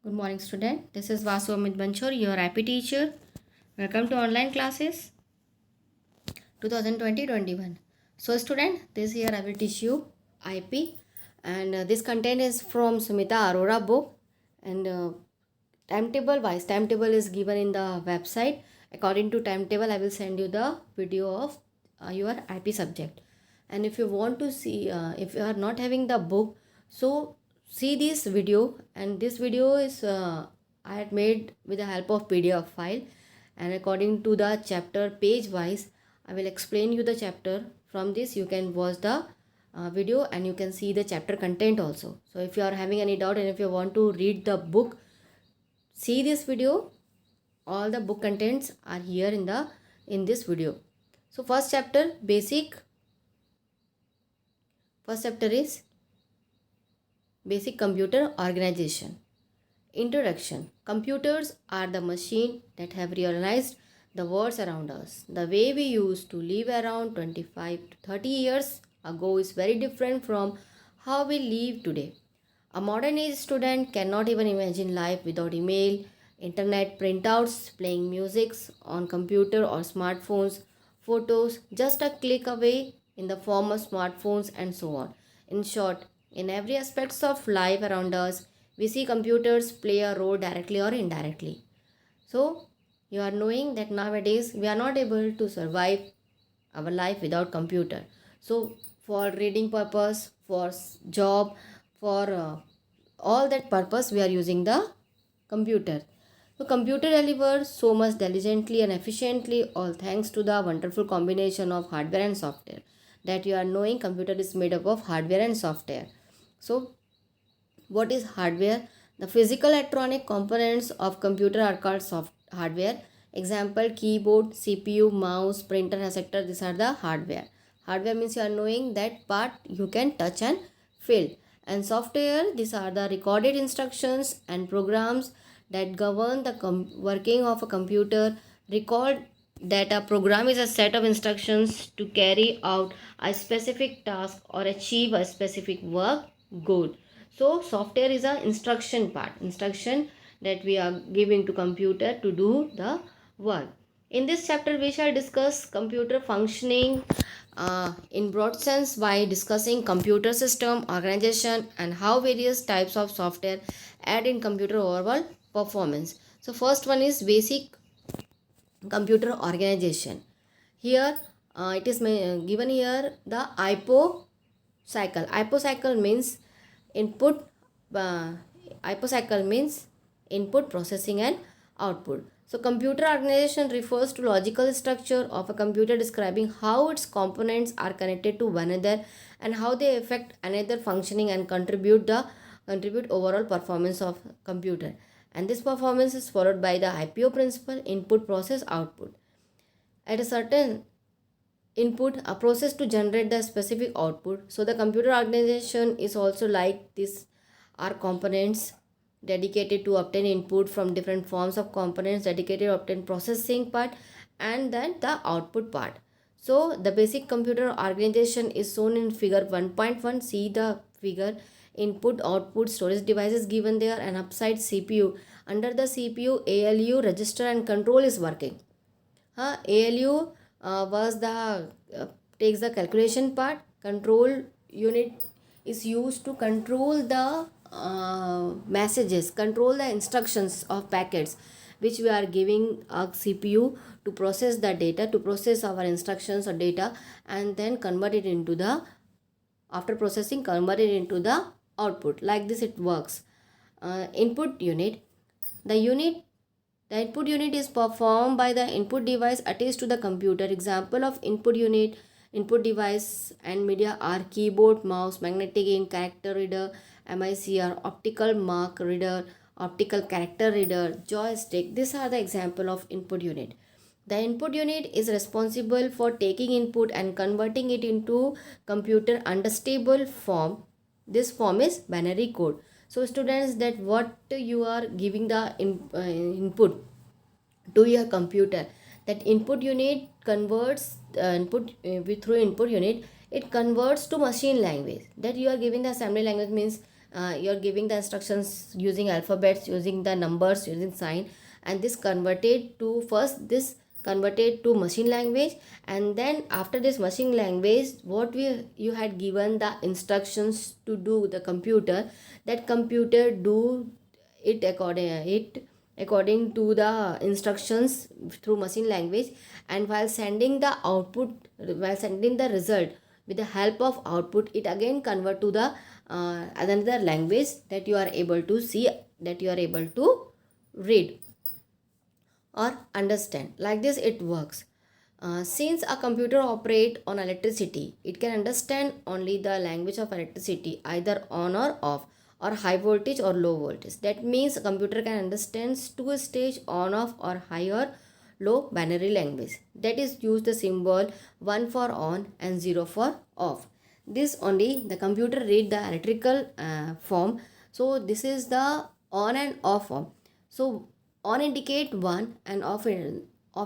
Good morning, student. This is Vasu Amit Banchor, your IP teacher. Welcome to online classes 2020-21. So, student, this year I will teach you IP, and this content is from Sumita Arora book. And timetable is given in the website. According to timetable, I will send you the video of your IP subject. And if you want to see, if you are not having the book, so see this video. And this video is I had made with the help of PDF file, and according to the chapter page wise I will explain you the chapter. From this you can watch the video and you can see the chapter content also. So if you are having any doubt and if you want to read the book, see this video. All the book contents are here in this video. So first chapter is basic computer organization. Introduction. Computers are the machine that have realized the world around us. The way we used to live around 25 to 30 years ago is very different from how we live today. A modern age student cannot even imagine life without email, internet printouts, playing music on computer or smartphones, photos just a click away in the form of smartphones and so on. In short, in every aspects of life around us, we see computers play a role directly or indirectly. So, you are knowing that nowadays we are not able to survive our life without computer. So, for reading purpose, for job, for all that purpose, we are using the computer. So, computer delivers so much diligently and efficiently, all thanks to the wonderful combination of hardware and software. That you are knowing, computer is made up of hardware and software. So, what is hardware? The physical electronic components of computer are called soft hardware. Example: keyboard, CPU, mouse, printer, etc. These are the hardware. Hardware means you are knowing that part you can touch and feel. And software, these are the recorded instructions and programs that govern the working of a computer. Record that a program is a set of instructions to carry out a specific task or achieve a specific work goal. So software is a instruction that we are giving to computer to do the work. In this chapter we shall discuss computer functioning in broad sense by discussing computer system organization and how various types of software add in computer overall performance. So first one is basic computer organization. Here it is given here the IPO cycle. IPO cycle means input uh, IPO cycle means input, processing and output. So computer organization refers to logical structure of a computer describing how its components are connected to one another and how they affect another functioning and contribute overall performance of computer. And this performance is followed by the IPO principle: input, process, output. At a certain input, a process to generate the specific output. So the computer organization is also like this: are components dedicated to obtain input from different forms of components dedicated to obtain processing part, and then the output part. So the basic computer organization is shown in figure 1.1. See the figure: input, output, storage devices given there, and upside CPU. Under the CPU, ALU, register and control is working. ALU was the takes the calculation part. Control unit is used to control the messages, control the instructions of packets which we are giving a CPU to process the data, to process our instructions or data, and then convert it into the, after processing, convert it into the output. Like this it works. Input unit. The input unit is performed by the input device attached to the computer. Example of input device and media are keyboard, mouse, magnetic ink, character reader, MICR, optical mark reader, optical character reader, joystick. These are the example of input unit. The input unit is responsible for taking input and converting it into computer understandable form. This form is binary code. So students, that what you are giving the input to your computer, that input unit converts input through input unit, it converts to machine language. That you are giving the assembly language means you're giving the instructions using alphabets, using the numbers, using sign, and this converted to, first this converted to machine language, and then after this machine language, what we you had given the instructions to do the computer, that computer do it according to the instructions through machine language, and while sending the result with the help of output, it again convert to the another language that you are able to see, that you are able to read or understand. Like this it works. Since a computer operate on electricity, it can understand only the language of electricity, either on or off, or high voltage or low voltage. That means a computer can understand two stage on off or high or low binary language. That is use the symbol 1 for on and 0 for off. This only the computer read the electrical form. So this is the on and off form. So on indicate 1 and off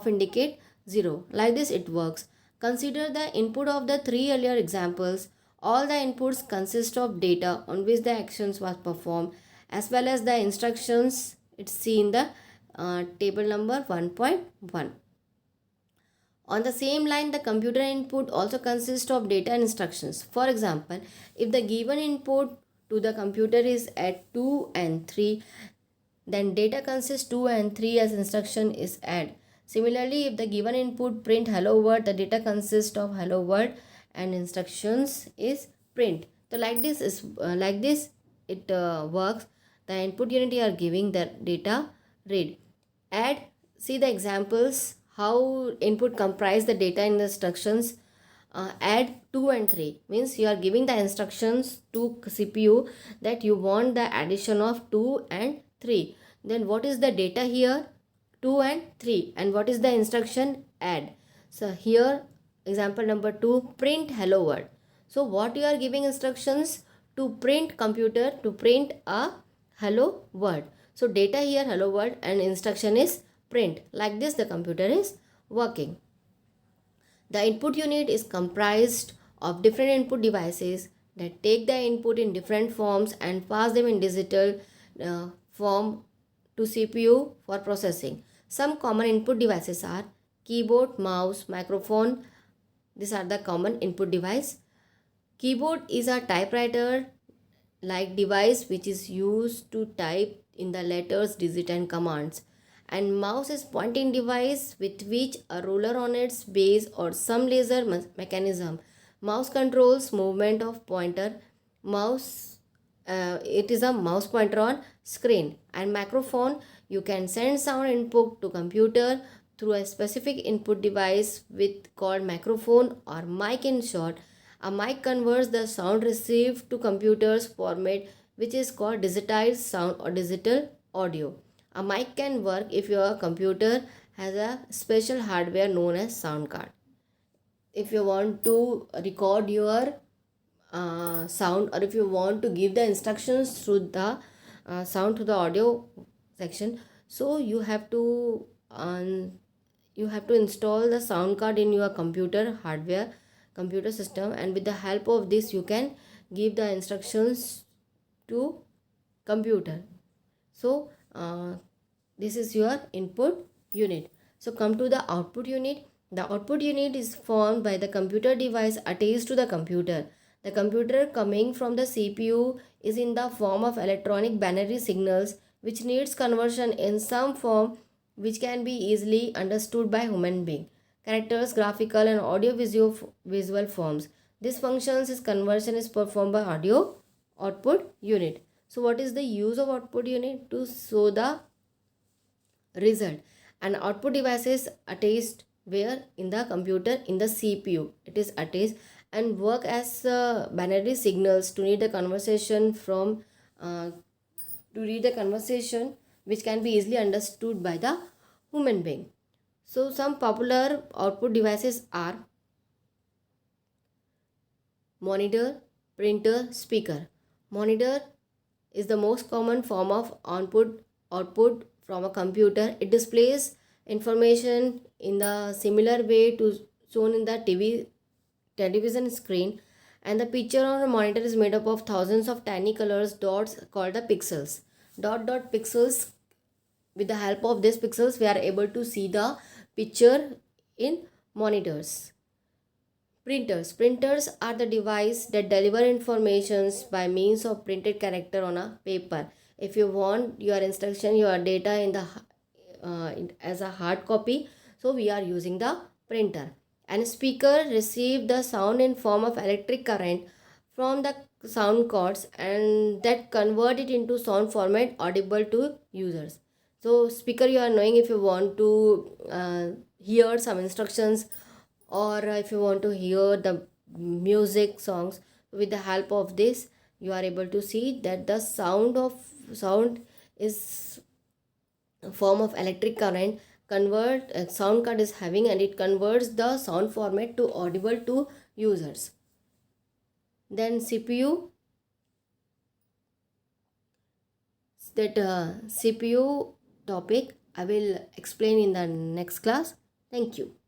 indicate 0. Like this it works. Consider the input of the three earlier examples. All the inputs consist of data on which the actions was performed, as well as the instructions. It's seen in the table number 1.1. On the same line, the computer input also consists of data and instructions. For example, if the given input to the computer is at 2 and 3, then data consists 2 and 3 as instruction is add. Similarly, if the given input print hello world, the data consists of hello world and instructions is print. So like this it works. The input unit you are giving the data read. Add, see the examples how input comprise the data in the instructions. Add 2 and 3 means you are giving the instructions to CPU that you want the addition of 2 and 3. Then what is the data here? 2 and 3. And what is the instruction? Add. So here example number 2, print hello world. So what you are giving instructions to print computer to print a hello world. So data here hello world and instruction is print. Like this the computer is working. The input unit is comprised of different input devices that take the input in different forms and pass them in digital form to CPU for processing. Some common input devices are keyboard, mouse, microphone. These are the common input device. Keyboard is a typewriter like device which is used to type in the letters, digit and commands. And mouse is pointing device with which a ruler on its base or some laser mechanism. Mouse controls movement of pointer. It is a mouse pointer on screen. And microphone, you can send sound input to computer through a specific input device with called microphone or mic in short. A mic converts the sound received to computer's format, which is called digitized sound or digital audio. A mic can work if your computer has a special hardware known as sound card. If you want to record your sound, or if you want to give the instructions through the sound to the audio section, so you have to install the sound card in your computer system, and with the help of this you can give the instructions to computer. So this is your input unit. So come to the output unit. The output unit is formed by the computer device attached to the computer. The computer coming from the CPU is in the form of electronic binary signals which needs conversion in some form which can be easily understood by human being. Characters, graphical and audio visual forms. This functions is conversion is performed by audio output unit. So what is the use of output unit? To show the result. And output device is attached where? In the computer, in the CPU. It is attached and work as binary signals to read the conversation which can be easily understood by the human being. So some popular output devices are monitor, printer, speaker. Monitor is the most common form of output from a computer. It displays information in the similar way to shown in the television screen. And the picture on a monitor is made up of thousands of tiny colors dots called the pixels. Dot pixels, with the help of these pixels we are able to see the picture in monitors. Printers are the device that deliver informations by means of printed character on a paper. If you want your instruction, your data in the as a hard copy, so we are using the printer. And speaker receive the sound in form of electric current from the sound cords, and that convert it into sound format audible to users. So speaker, you are knowing, if you want to hear some instructions, or if you want to hear the music songs, with the help of this you are able to see that the sound is a form of electric current convert sound card is having, and it converts the sound format to audible to users. Then CPU, that CPU topic I will explain in the next class. Thank you.